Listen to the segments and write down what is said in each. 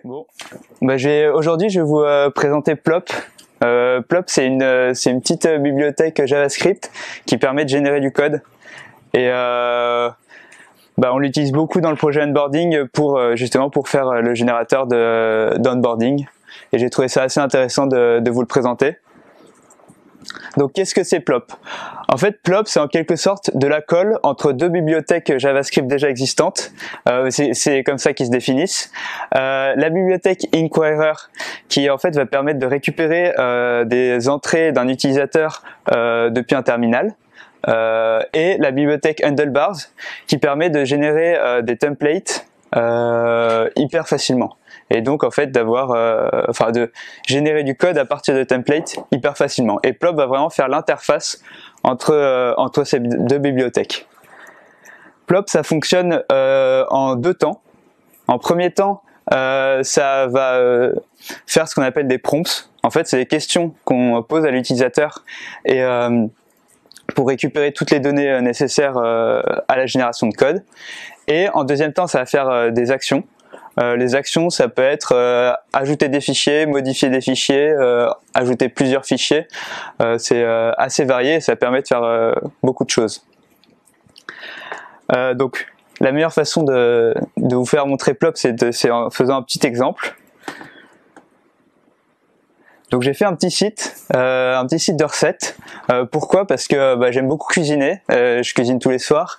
Bon, aujourd'hui je vais vous présenter Plop. Plop c'est une petite bibliothèque JavaScript qui permet de générer du code et on l'utilise beaucoup dans le projet onboarding pour justement pour faire le générateur d'onboarding, et j'ai trouvé ça assez intéressant de vous le présenter. Donc qu'est-ce que c'est Plop? En fait, Plop c'est en quelque sorte de la colle entre deux bibliothèques JavaScript déjà existantes. C'est comme ça qu'ils se définissent. La bibliothèque Inquirer qui en fait va permettre de récupérer des entrées d'un utilisateur depuis un terminal. Et la bibliothèque Handlebars qui permet de générer des templates hyper facilement, et donc en fait de générer du code à partir de templates hyper facilement. Et Plop va vraiment faire l'interface entre ces deux bibliothèques. Plop ça fonctionne en deux temps. En premier temps, ça va faire ce qu'on appelle des prompts. En fait, c'est des questions qu'on pose à l'utilisateur et pour récupérer toutes les données nécessaires à la génération de code. Et en deuxième temps, ça va faire des actions. Les actions, ça peut être ajouter des fichiers, modifier des fichiers, ajouter plusieurs fichiers. C'est assez varié et ça permet de faire beaucoup de choses. Donc, la meilleure façon de vous faire montrer Plop, c'est en faisant un petit exemple. Donc j'ai fait un petit site de recettes. Pourquoi? Parce que j'aime beaucoup cuisiner, je cuisine tous les soirs,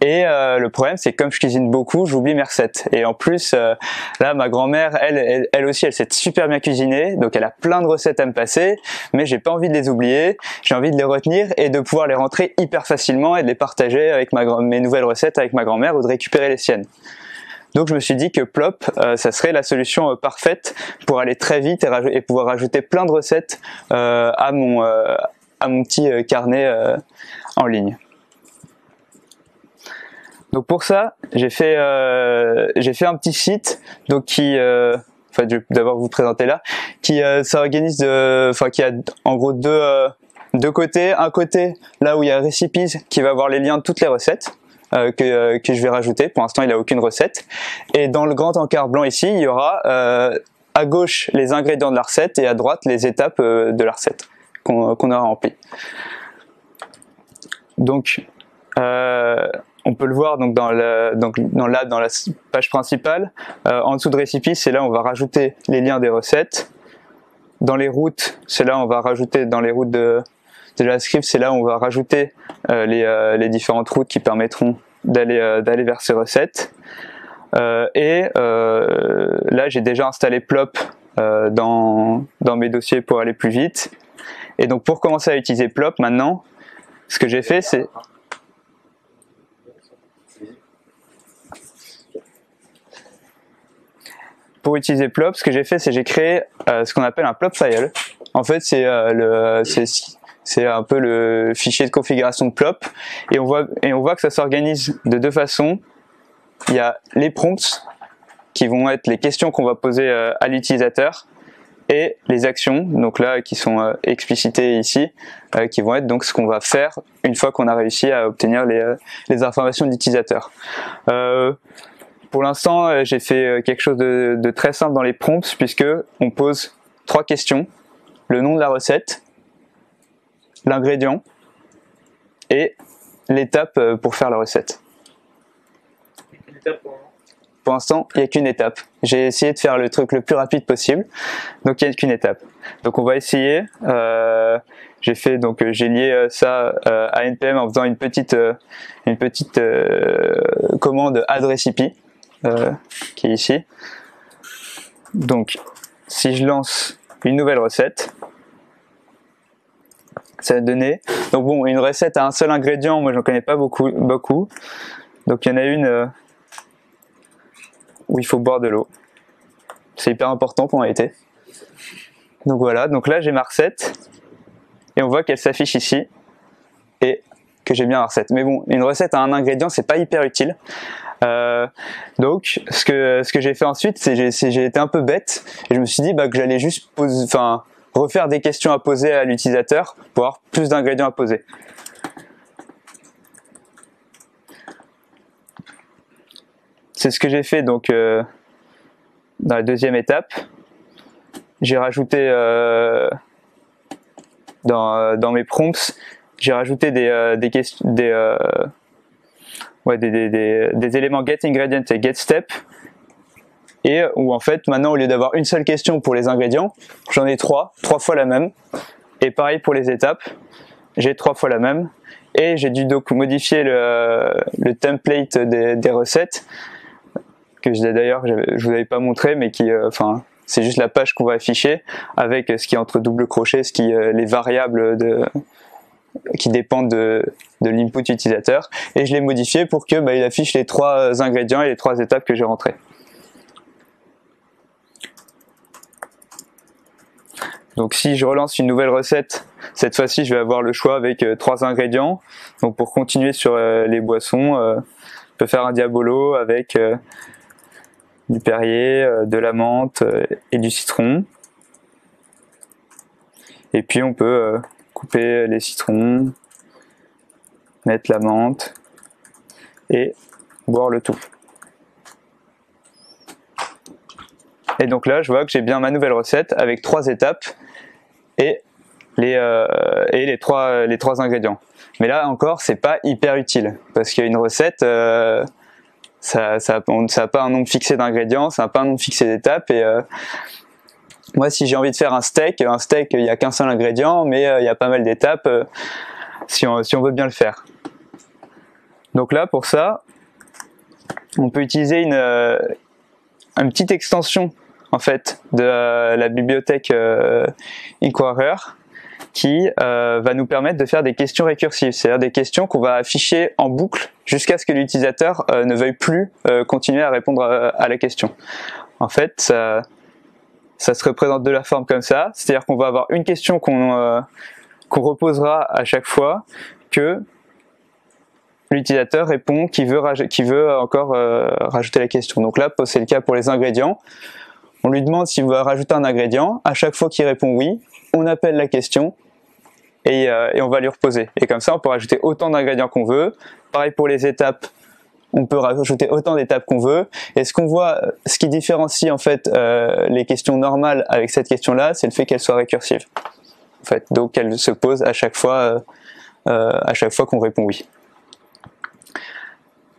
et le problème c'est que comme je cuisine beaucoup, j'oublie mes recettes. Et en plus, là ma grand-mère, elle aussi, elle sait super bien cuisiner, donc elle a plein de recettes à me passer, mais j'ai pas envie de les oublier, j'ai envie de les retenir et de pouvoir les rentrer hyper facilement et de les partager avec mes nouvelles recettes avec ma grand-mère, ou de récupérer les siennes. Donc je me suis dit que Plop, ça serait la solution parfaite pour aller très vite et pouvoir rajouter plein de recettes à mon petit carnet en ligne. Donc pour ça, j'ai fait un petit site, donc qui je vais d'abord vous présenter là, qui s'organise qui a en gros deux côtés. Un côté là où il y a Recipes qui va avoir les liens de toutes les recettes. Que je vais rajouter. Pour l'instant il n'a aucune recette, et dans le grand encart blanc ici il y aura à gauche les ingrédients de la recette et à droite les étapes de la recette qu'on aura rempli. Donc on peut le voir donc dans la page principale, en dessous de Recipes, c'est là où on va rajouter les liens des recettes. Dans les routes, c'est là où on va rajouter, dans les routes de JavaScript, c'est là où on va rajouter les différentes routes qui permettront d'aller vers ces recettes. Là j'ai déjà installé Plop dans mes dossiers pour aller plus vite. Et donc pour commencer à utiliser Plop maintenant, ce que j'ai fait c'est... Pour utiliser Plop, ce que j'ai fait c'est j'ai créé ce qu'on appelle un Plop file. En fait c'est un peu le fichier de configuration de Plop, et on voit que ça s'organise de deux façons. Il y a les prompts qui vont être les questions qu'on va poser à l'utilisateur, et les actions, donc là qui sont explicitées ici, qui vont être donc ce qu'on va faire une fois qu'on a réussi à obtenir les informations de l'utilisateur. Pour l'instant, j'ai fait quelque chose de très simple dans les prompts, puisque on pose 3 questions: le nom de la recette, l'ingrédient et l'étape pour faire la recette. Pour l'instant, il n'y a qu'une étape. J'ai essayé de faire le truc le plus rapide possible, donc il n'y a qu'une étape. Donc on va essayer. J'ai lié ça à npm en faisant une petite commande add recipe qui est ici. Donc si je lance une nouvelle recette, ça va donner, donc bon, une recette à un seul ingrédient, moi j'en connais pas beaucoup, donc il y en a une où il faut boire de l'eau, c'est hyper important pour l'été. Donc voilà, donc là j'ai ma recette, et on voit qu'elle s'affiche ici, et que j'ai bien la recette. Mais bon, une recette à un ingrédient, c'est pas hyper utile. Donc ce que j'ai fait ensuite, c'est j'ai été un peu bête, et je me suis dit que j'allais juste refaire des questions à poser à l'utilisateur pour avoir plus d'ingrédients à poser. C'est ce que j'ai fait donc dans la deuxième étape, j'ai rajouté dans mes prompts, j'ai rajouté des éléments get ingredient et get step, et où en fait maintenant au lieu d'avoir une seule question pour les ingrédients, j'en ai trois fois la même, et pareil pour les étapes, j'ai 3 fois la même, et j'ai dû donc modifier le template des recettes, que d'ailleurs je vous avais pas montré, mais qui c'est juste la page qu'on va afficher avec ce qui est entre double crochet, les variables qui dépendent de l'input utilisateur, et je l'ai modifié pour que il affiche les 3 ingrédients et les 3 étapes que j'ai rentrées. Donc si je relance une nouvelle recette, cette fois-ci je vais avoir le choix avec 3 ingrédients. Donc pour continuer sur les boissons, je peux faire un diabolo avec du Perrier, de la menthe et du citron. Et puis on peut couper les citrons, mettre la menthe et boire le tout. Et donc là je vois que j'ai bien ma nouvelle recette avec 3 étapes et les trois ingrédients. Mais là encore c'est pas hyper utile, parce qu'une recette ça a pas un nombre fixé d'ingrédients, ça n'a pas un nombre fixé d'étapes, et moi si j'ai envie de faire un steak il n'y a qu'un seul ingrédient, mais il y a pas mal d'étapes si on veut bien le faire. Donc là pour ça on peut utiliser une petite extension en fait de la bibliothèque Inquirer, qui va nous permettre de faire des questions récursives, c'est-à-dire des questions qu'on va afficher en boucle jusqu'à ce que l'utilisateur ne veuille plus continuer à répondre à la question. En fait, ça se représente de la forme comme ça, c'est-à-dire qu'on va avoir une question qu'on reposera à chaque fois que l'utilisateur répond qui veut encore rajouter la question. Donc là, c'est le cas pour les ingrédients. On lui demande s'il veut rajouter un ingrédient. À chaque fois qu'il répond oui, on appelle la question et on va lui reposer. Et comme ça, on peut rajouter autant d'ingrédients qu'on veut. Pareil pour les étapes, on peut rajouter autant d'étapes qu'on veut. Et ce qu'on voit, ce qui différencie en fait les questions normales avec cette question-là, c'est le fait qu'elle soit récursive. En fait, donc elle se pose à chaque fois qu'on répond oui.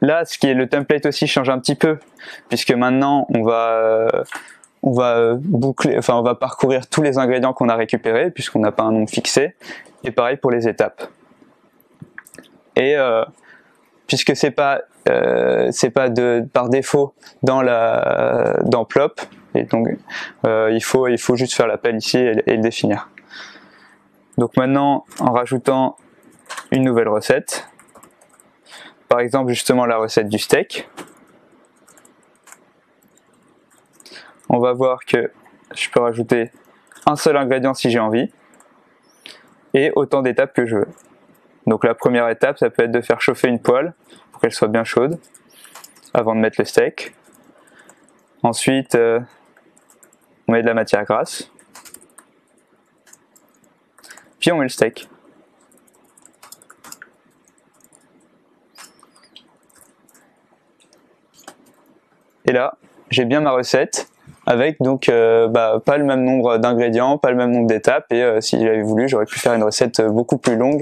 Là, le template aussi change un petit peu, puisque maintenant on va boucler, on va parcourir tous les ingrédients qu'on a récupérés, puisqu'on n'a pas un nombre fixé, et pareil pour les étapes. Et puisque c'est pas par défaut dans Plop, et donc il faut juste faire l'appel ici et le définir. Donc maintenant, en rajoutant une nouvelle recette, par exemple justement la recette du steak, on va voir que je peux rajouter un seul ingrédient si j'ai envie, et autant d'étapes que je veux. Donc la première étape, ça peut être de faire chauffer une poêle pour qu'elle soit bien chaude avant de mettre le steak. Ensuite, on met de la matière grasse, puis on met le steak. Et là, j'ai bien ma recette avec donc pas le même nombre d'ingrédients, pas le même nombre d'étapes, et si j'avais voulu, j'aurais pu faire une recette beaucoup plus longue,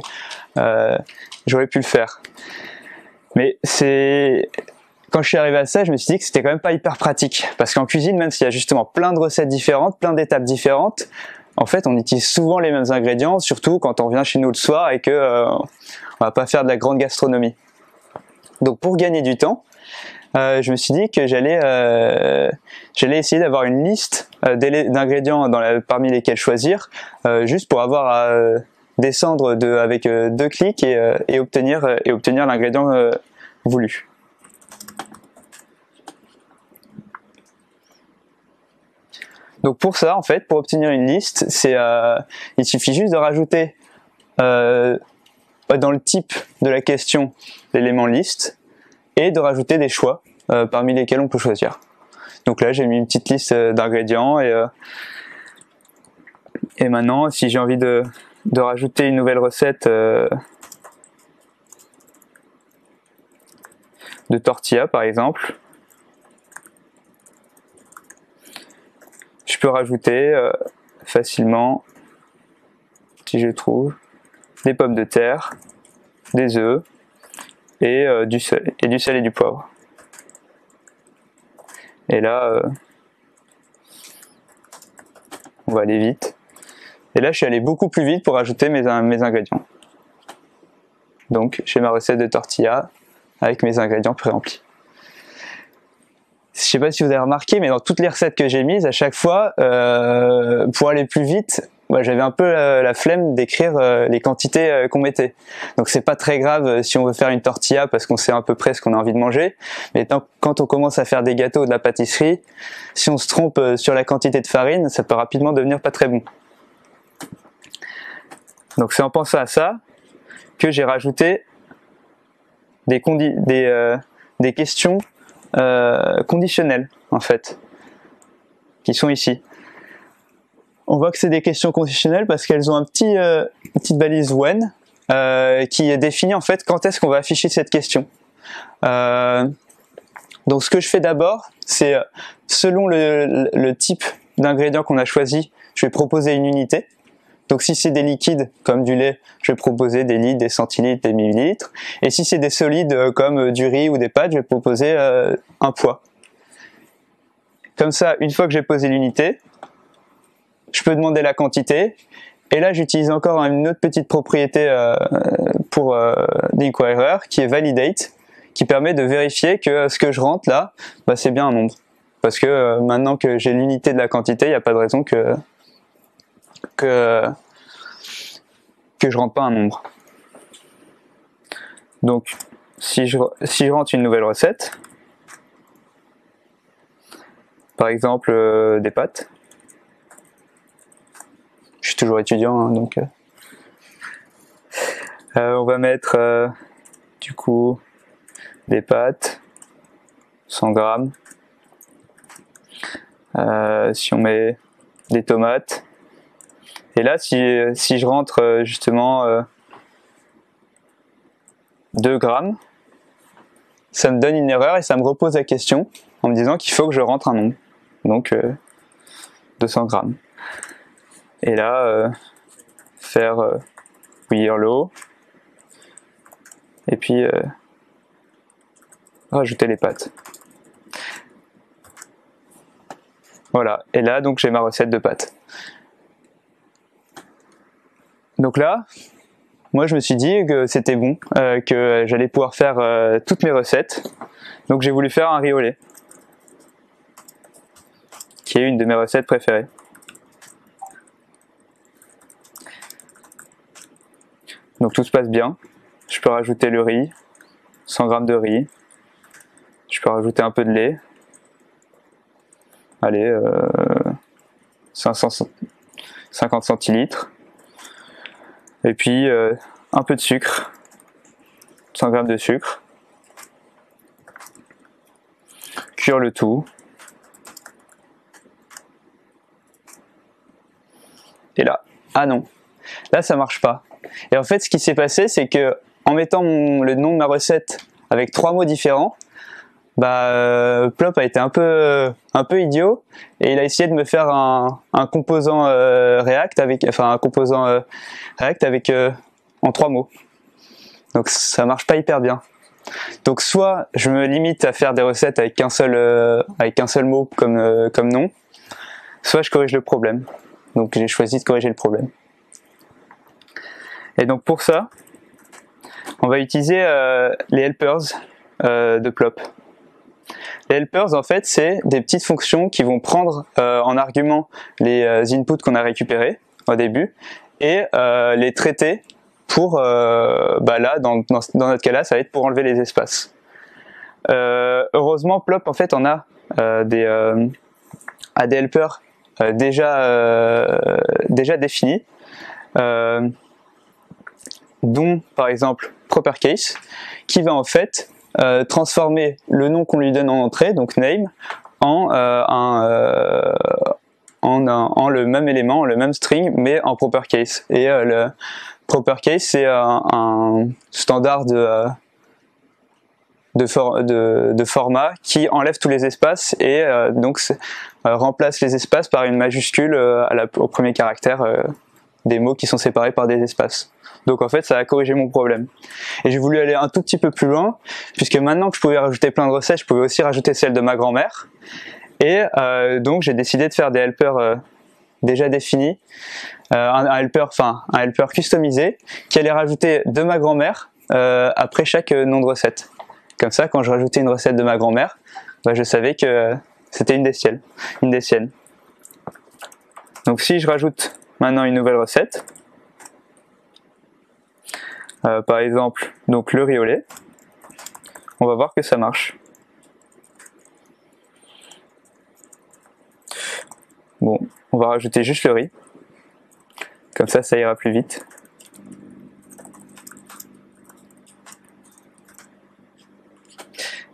j'aurais pu le faire. Mais quand je suis arrivé à ça, je me suis dit que c'était quand même pas hyper pratique, parce qu'en cuisine, même s'il y a justement plein de recettes différentes, plein d'étapes différentes, en fait on utilise souvent les mêmes ingrédients, surtout quand on vient chez nous le soir et que on va pas faire de la grande gastronomie. Donc pour gagner du temps, je me suis dit que j'allais essayer d'avoir une liste d'ingrédients parmi lesquels choisir, juste pour avoir à descendre avec 2 clics et obtenir l'ingrédient voulu. Donc pour ça, en fait, pour obtenir une liste, il suffit juste de rajouter dans le type de la question l'élément liste et de rajouter des choix parmi lesquels on peut choisir. Donc là, j'ai mis une petite liste d'ingrédients, et maintenant, si j'ai envie de rajouter une nouvelle recette de tortilla par exemple, je peux rajouter facilement, si je trouve, des pommes de terre, des œufs et du sel et du poivre. Et là, on va aller vite. Et là, je suis allé beaucoup plus vite pour ajouter mes ingrédients. Donc, j'ai ma recette de tortilla avec mes ingrédients pré-remplis. Je sais pas si vous avez remarqué, mais dans toutes les recettes que j'ai mises, à chaque fois, pour aller plus vite, j'avais un peu la flemme d'écrire les quantités qu'on mettait. Donc c'est pas très grave si on veut faire une tortilla parce qu'on sait à peu près ce qu'on a envie de manger. Mais quand on commence à faire des gâteaux ou de la pâtisserie, si on se trompe sur la quantité de farine, ça peut rapidement devenir pas très bon. Donc c'est en pensant à ça que j'ai rajouté des questions conditionnelles en fait, qui sont ici. On voit que c'est des questions conditionnelles parce qu'elles ont une petite balise when qui définit en fait quand est-ce qu'on va afficher cette question. Donc ce que je fais d'abord, c'est selon le type d'ingrédient qu'on a choisi, je vais proposer une unité. Donc si c'est des liquides comme du lait, je vais proposer des litres, des centilitres, des millilitres. Et si c'est des solides comme du riz ou des pâtes, je vais proposer un poids. Comme ça, une fois que j'ai posé l'unité, je peux demander la quantité. Et là, j'utilise encore une autre petite propriété pour l'inquirer qui est validate, qui permet de vérifier que ce que je rentre là, c'est bien un nombre. Parce que maintenant que j'ai l'unité de la quantité, il n'y a pas de raison que je rentre pas un nombre. Donc, si je rentre une nouvelle recette, par exemple des pâtes, je suis toujours étudiant, hein, donc on va mettre du coup des pâtes, 100 grammes. Si on met des tomates, et là si je rentre justement 2 grammes, ça me donne une erreur et ça me repose la question en me disant qu'il faut que je rentre un nombre, donc 200 grammes. Et là, faire bouillir l'eau, et puis rajouter les pâtes. Voilà, et là donc j'ai ma recette de pâtes. Donc là, moi je me suis dit que c'était bon, que j'allais pouvoir faire toutes mes recettes. Donc j'ai voulu faire un riz au lait, qui est une de mes recettes préférées. Donc tout se passe bien. Je peux rajouter le riz, 100 g de riz. Je peux rajouter un peu de lait. Allez, 50 centilitres. Et puis un peu de sucre, 100 g de sucre. Cuire le tout. Et là, ah non, là ça marche pas. Et en fait, ce qui s'est passé, c'est que en mettant le nom de ma recette avec 3 mots différents, Plop a été un peu idiot et il a essayé de me faire un composant React avec, en 3 mots. Donc ça marche pas hyper bien. Donc soit je me limite à faire des recettes avec qu'un seul mot comme nom, soit je corrige le problème. Donc j'ai choisi de corriger le problème. Et donc pour ça, on va utiliser les helpers de Plop. Les helpers, en fait, c'est des petites fonctions qui vont prendre en argument les inputs qu'on a récupérés au début et les traiter pour, là, dans notre cas là, ça va être pour enlever les espaces. Heureusement, Plop, en fait, on a des helpers déjà définis, dont par exemple ProperCase, qui va en fait transformer le nom qu'on lui donne en entrée, donc name, en le même élément, le même string, mais en ProperCase. Et le ProperCase, c'est un standard de format qui enlève tous les espaces et donc remplace les espaces par une majuscule au premier caractère des mots qui sont séparés par des espaces. Donc en fait ça a corrigé mon problème. Et j'ai voulu aller un tout petit peu plus loin, puisque maintenant que je pouvais rajouter plein de recettes, je pouvais aussi rajouter celle de ma grand-mère. Et donc j'ai décidé de faire des helpers déjà définis, un helper customisé, qui allait rajouter de ma grand-mère après chaque nom de recette. Comme ça, quand je rajoutais une recette de ma grand-mère, bah, je savais que c'était une des siennes. Donc si je rajoute maintenant une nouvelle recette, par exemple donc le riz au lait, on va voir que ça marche. Bon, on va rajouter juste le riz, comme ça ira plus vite.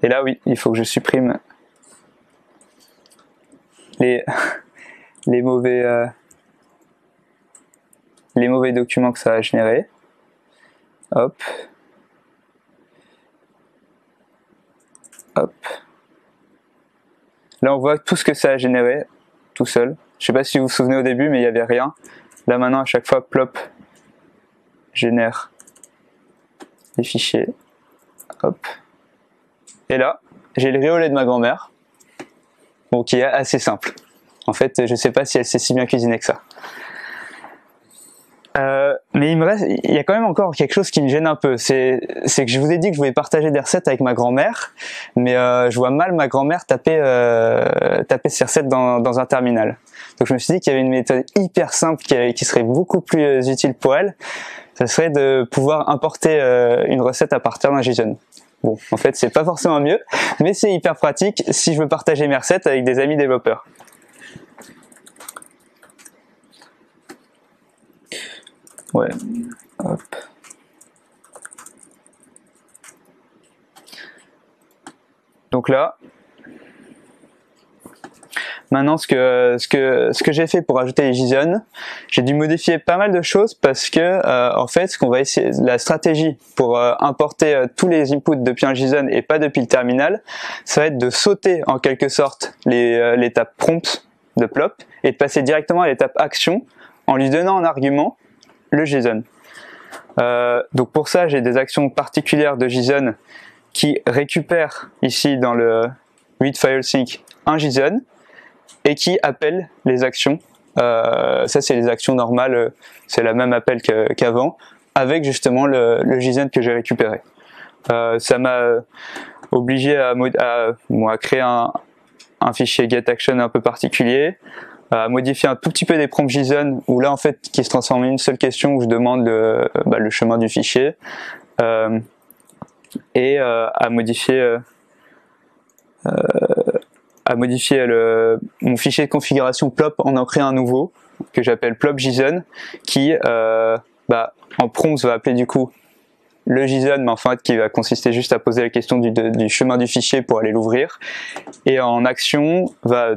Et là oui, il faut que je supprime les mauvais documents que ça a généré. Hop. Hop. Là on voit tout ce que ça a généré tout seul. Je sais pas si vous vous souvenez au début, mais il n'y avait rien. Là maintenant à chaque fois, plop génère les fichiers. Hop. Et là, j'ai le riz au lait de ma grand-mère. Bon, qui est assez simple. En fait, je sais pas si elle sait si bien cuisiner que ça. Mais il y a quand même encore quelque chose qui me gêne un peu. C'est que je vous ai dit que je voulais partager des recettes avec ma grand-mère, mais je vois mal ma grand-mère taper ses recettes dans un terminal. Donc je me suis dit qu'il y avait une méthode hyper simple qui serait beaucoup plus utile pour elle. Ça serait de pouvoir importer une recette à partir d'un JSON. Bon, en fait, c'est pas forcément mieux, mais c'est hyper pratique si je veux partager mes recettes avec des amis développeurs. Ouais, hop. Donc là, maintenant ce que j'ai fait pour ajouter les JSON, j'ai dû modifier pas mal de choses parce que en fait, ce qu'on va essayer, la stratégie pour importer tous les inputs depuis un JSON et pas depuis le terminal, ça va être de sauter en quelque sorte l'étape prompt de Plop et de passer directement à l'étape action en lui donnant en argument le JSON. Donc pour ça, j'ai des actions particulières de JSON qui récupèrent ici dans le read file sync un JSON et qui appellent les actions. Ça c'est les actions normales, c'est la même appel qu'avant, avec justement le JSON que j'ai récupéré. Ça m'a obligé à créer un fichier getAction un peu particulier, à modifier un tout petit peu des prompts JSON, où là en fait qui se transforme en une seule question où je demande le chemin du fichier, et à modifier mon fichier de configuration Plop en créant un nouveau que j'appelle Plop JSON, qui en prompt va appeler du coup le JSON, mais en fait qui va consister juste à poser la question du chemin du fichier pour aller l'ouvrir, et en action va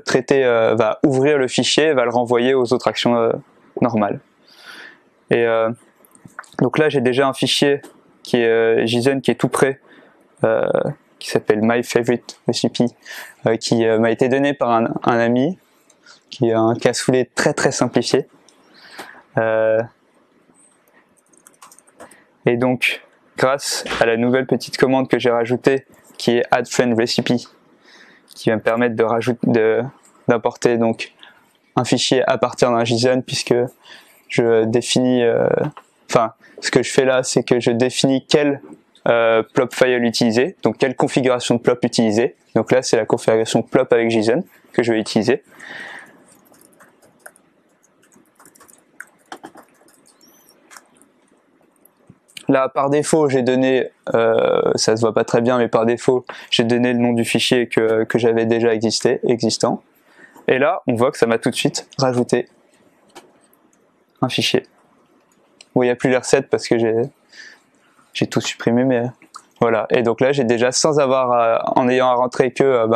ouvrir le fichier et va le renvoyer aux autres actions normales. Et donc là j'ai déjà un fichier qui est JSON qui est tout prêt, qui s'appelle My Favorite Recipe, qui m'a été donné par un ami, qui est un cassoulet très très simplifié. Et donc grâce à la nouvelle petite commande que j'ai rajoutée, qui est add friend recipe, qui va me permettre d'importer donc un fichier à partir d'un JSON, puisque je définis, ce que je fais là, c'est que je définis quel plop file utiliser, donc quelle configuration de plop utiliser. Donc là, c'est la configuration plop avec JSON que je vais utiliser. Là, par défaut, j'ai donné, ça se voit pas très bien, mais par défaut, j'ai donné le nom du fichier que j'avais déjà existant. Et là, on voit que ça m'a tout de suite rajouté un fichier. Bon, il n'y a plus les recettes parce que j'ai tout supprimé, mais voilà. Et donc là, j'ai déjà, sans avoir, en ayant à rentrer que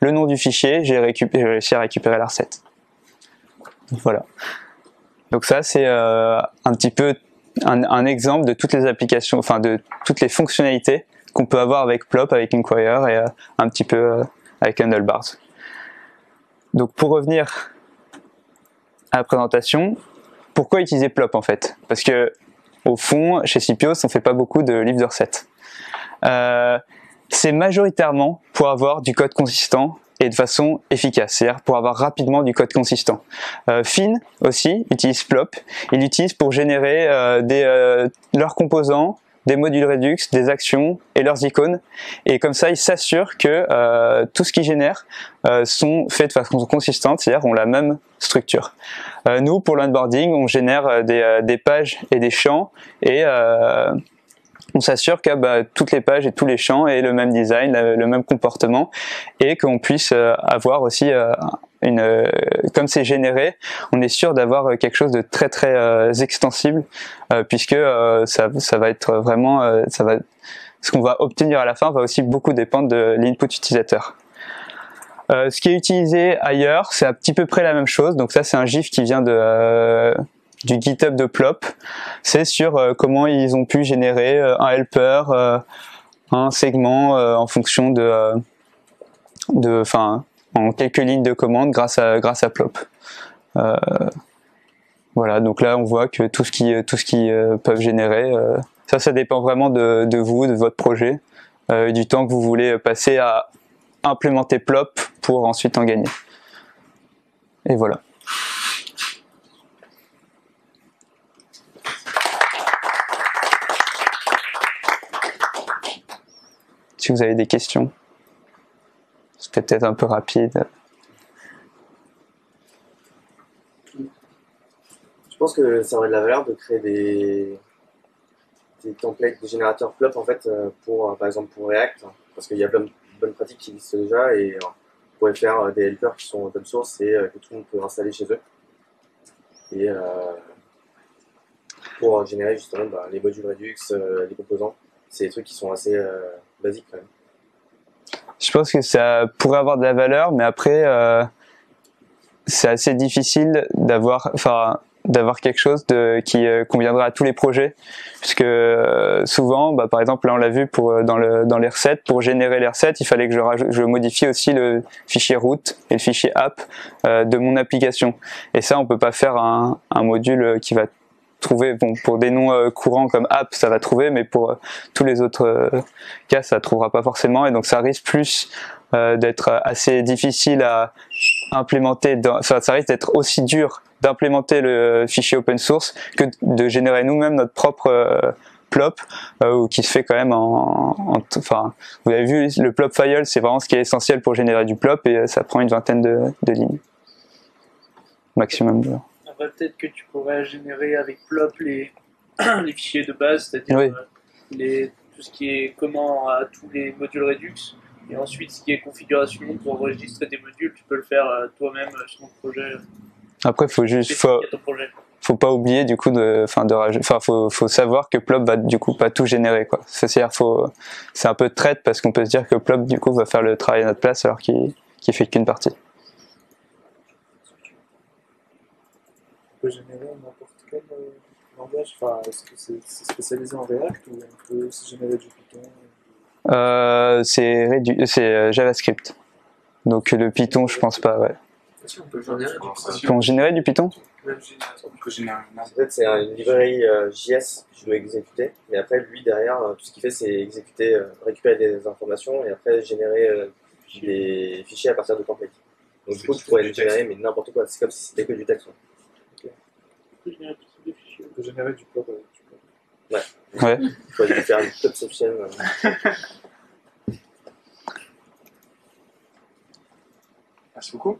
le nom du fichier, j'ai réussi à récupérer la recette. Voilà. Donc ça, c'est un petit peu un exemple de toutes les applications, de toutes les fonctionnalités qu'on peut avoir avec Plop, avec Inquirer et un petit peu avec Handlebars. Donc pour revenir à la présentation, pourquoi utiliser Plop en fait? Parce que au fond, chez Scipios, on fait pas beaucoup de livres de recettes. C'est majoritairement pour avoir du code consistant et de façon efficace, c'est-à-dire pour avoir rapidement du code consistant. Finn aussi utilise Plop, il l'utilise pour générer leurs composants, des modules Redux, des actions et leurs icônes, et comme ça il s'assure que tout ce qu'ils génèrent sont faits de façon consistante, c'est-à-dire ont la même structure. Nous, pour l'onboarding, on génère des pages et des champs, et on s'assure que toutes les pages et tous les champs aient le même design, le même comportement, et qu'on puisse avoir aussi comme c'est généré, on est sûr d'avoir quelque chose de très très extensible, puisque ça va être vraiment, ce qu'on va obtenir à la fin va aussi beaucoup dépendre de l'input utilisateur. Ce qui est utilisé ailleurs, c'est à petit peu près la même chose. Donc ça, c'est un GIF qui vient du GitHub de Plop. C'est sur comment ils ont pu générer un helper, un segment en fonction en quelques lignes de commande grâce à Plop. Voilà, donc là on voit que tout ce qui peuvent générer, ça dépend vraiment de vous, de votre projet, du temps que vous voulez passer à implémenter Plop pour ensuite en gagner. Et voilà. Si vous avez des questions, c'était peut-être un peu rapide. Je pense que ça aurait de la valeur de créer des templates, des générateurs Plop en fait pour par exemple pour React, parce qu'il y a plein de bonnes pratiques qui existent déjà, et on pourrait faire des helpers qui sont open source et que tout le monde peut installer chez eux, et pour générer justement les modules Redux, les composants. C'est des trucs qui sont assez basiques quand même. Je pense que ça pourrait avoir de la valeur, mais après c'est assez difficile d'avoir quelque chose qui conviendra à tous les projets, puisque souvent, par exemple là on l'a vu dans les recettes, pour générer les recettes, il fallait que je modifie aussi le fichier root et le fichier app de mon application, et ça on peut pas faire un module qui va trouver, bon, pour des noms courants comme app ça va trouver, mais pour tous les autres cas ça trouvera pas forcément, et donc ça risque plus d'être assez difficile à implémenter, ça risque d'être aussi dur d'implémenter le fichier open source que de générer nous-mêmes notre propre Plop, qui se fait quand même vous avez vu, le Plop file c'est vraiment ce qui est essentiel pour générer du Plop, et ça prend une vingtaine de lignes maximum. Après, peut-être que tu pourrais générer avec Plop les fichiers de base, c'est-à-dire oui. Tout ce qui est comment à tous les modules Redux, et ensuite ce qui est configuration pour enregistrer des modules, tu peux le faire toi-même sur ton projet. Après, faut pas oublier du coup faut savoir que Plop va du coup pas tout générer, quoi. C'est-à-dire c'est un peu de traite, parce qu'on peut se dire que Plop du coup va faire le travail à notre place alors qu'il fait qu'une partie. On peut générer n'importe quel langage, est-ce que c'est spécialisé en React, ou on peut aussi générer du Python? C'est JavaScript. Donc le Python, je pense pas, ouais. On peut générer du Python. En fait, c'est une librairie JS que je dois exécuter, mais après, lui, derrière, tout ce qu'il fait, c'est exécuter, récupérer des informations, et après, générer des fichiers à partir de templates. Donc, du coup, tu pourrais le générer, mais n'importe quoi. C'est comme si c'était que du texte. On peut générer du Plop. Ouais. Il faut faire une Plopception. Merci beaucoup.